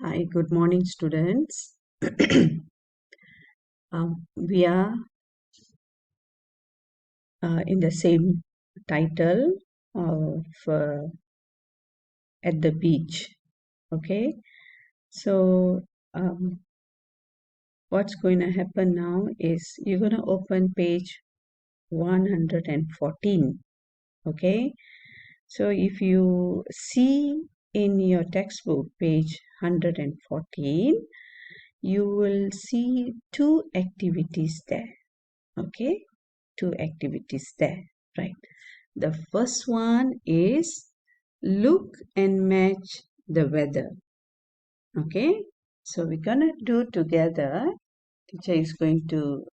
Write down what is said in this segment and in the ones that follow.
Hi, good morning, students. We are in the same title of At the Beach. Okay, so what's going to happen now is you're going to open page 114. Okay, so if you see in your textbook, page 114, you will see two activities there. Okay, two activities there, right? The first one is look and match the weather. Okay, so we're gonna do together. Teacher is going to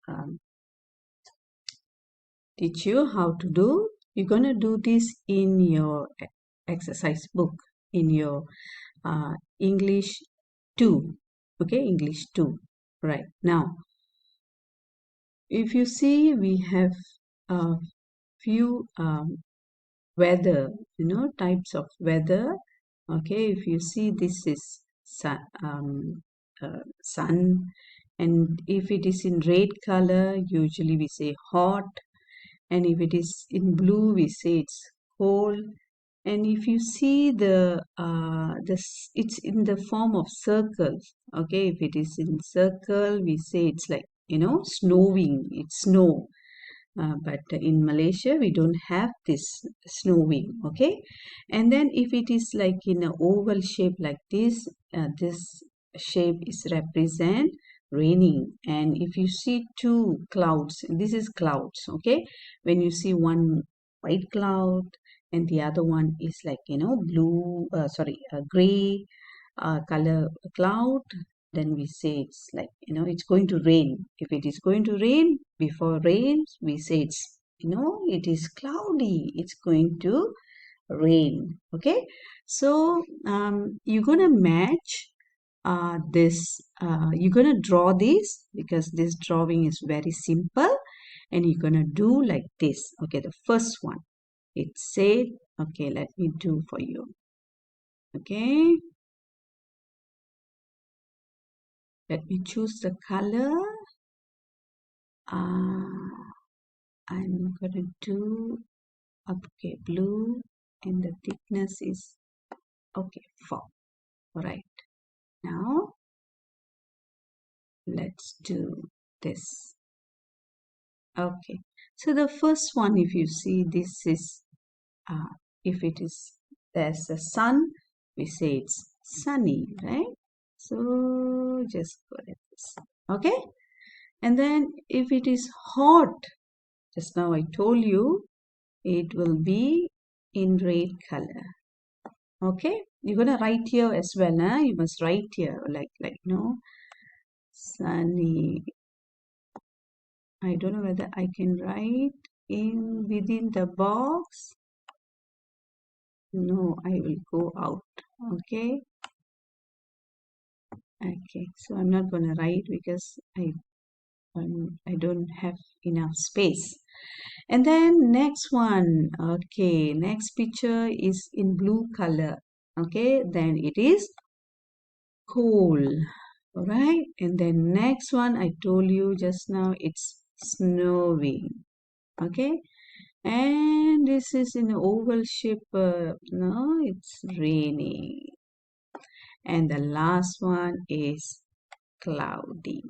teach you how to do. You're gonna do this in your exercise book, in your English 2. Okay, English 2. Right now, if you see, we have a few weather, types of weather. Okay, if you see, this is sun, and if it is in red color, usually we say hot, and if it is in blue, we say it's cold. And if you see it's in the form of circles. Okay, if it is in circle, we say it's like snowing. It's snow. But in Malaysia, we don't have this snowing. Okay, and then if it is like in an oval shape like this, this shape is represent raining. And if you see two clouds, this is clouds. Okay, when you see one white cloud and the other one is like blue, gray color cloud, then we say it's like it's going to rain. If it is going to rain, before rains we say it's it is cloudy, it's going to rain. Okay, so you're gonna match this, you're gonna draw this, because this drawing is very simple, and you're gonna do like this. Okay, the first one, it said, okay, let me do for you. Okay, let me choose the color. I'm gonna do okay, blue, and the thickness is okay, 4. All right, now let's do this. Okay, so the first one, if you see, this is if it is there's a sun, we say it's sunny, right? So just go like this. Okay, and then if it is hot, just now I told you it will be in red color. Okay, you're gonna write here as well. You must write here like sunny. I don't know whether I can write in within the box. No, I will go out. Okay, so I'm not gonna write because I don't have enough space. And then next one, okay, next picture is in blue color. Okay, then it is cool. All right, and then next one, I told you just now, it's snowing. Okay, and this is in oval shape. No, it's raining. And the last one is cloudy.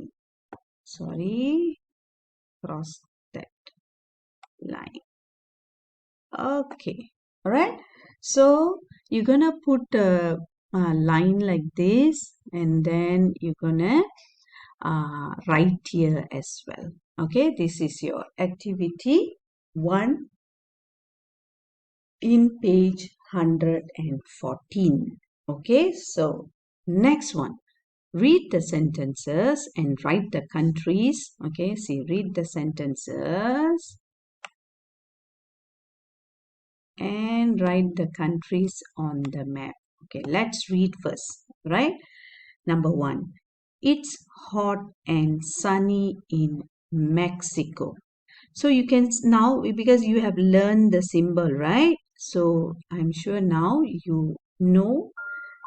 Sorry, cross that line. Okay, all right, so you're gonna put a line like this, and then you're gonna write here as well. Okay, this is your activity 1 in page 114. Okay, so next one, read the sentences and write the countries. Okay, see, read the sentences and write the countries on the map. Okay, let's read first, right? Number 1, it's hot and sunny in Mexico. So you can now, because you have learned the symbol, right? So I'm sure now you know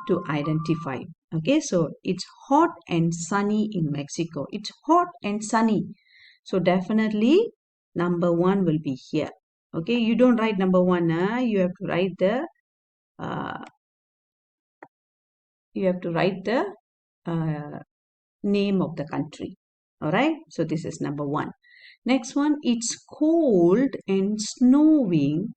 to identify. Okay, so it's hot and sunny in Mexico. It's hot and sunny. So definitely number 1 will be here. Okay, you don't write number 1. You have to write the uh, name of the country. All right, so this is number 1. Next one, it's cold and snowing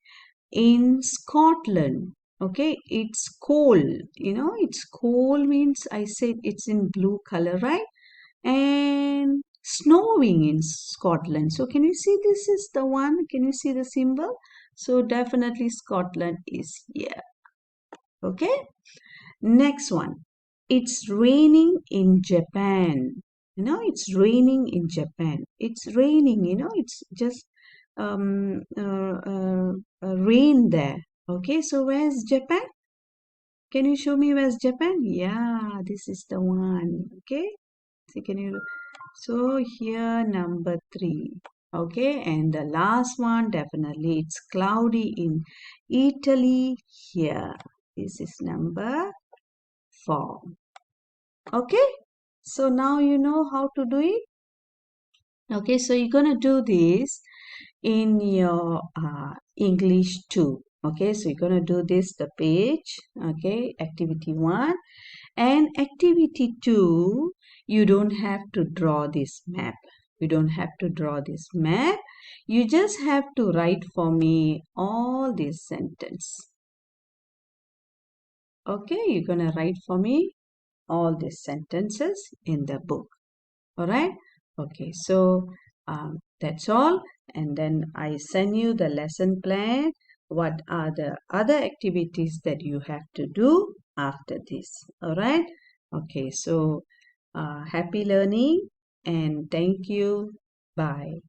in Scotland. Okay, it's cold. It's cold means I said it's in blue color, right? And snowing in Scotland. So can you see this is the one? Can you see the symbol? So definitely Scotland is here. Okay. Next one. It's raining in Japan. It's raining in Japan. It's raining, it's just rain there. Okay, so where's Japan? Can you show me where's Japan? Yeah, this is the one. Okay, so here number 3. Okay, and the last one, definitely it's cloudy in Italy here. This is number 4. Okay, so now you know how to do it. Okay, so you're gonna do this in your English too. Okay, so you're gonna do this the page. Okay, activity 1 and activity 2. You don't have to draw this map. You don't have to draw this map. You just have to write for me all this sentence. Okay, you're gonna write for me all these sentences in the book. All right. Okay, so that's all. And then I send you the lesson plan. What are the other activities that you have to do after this? All right. Okay, so happy learning and thank you. Bye.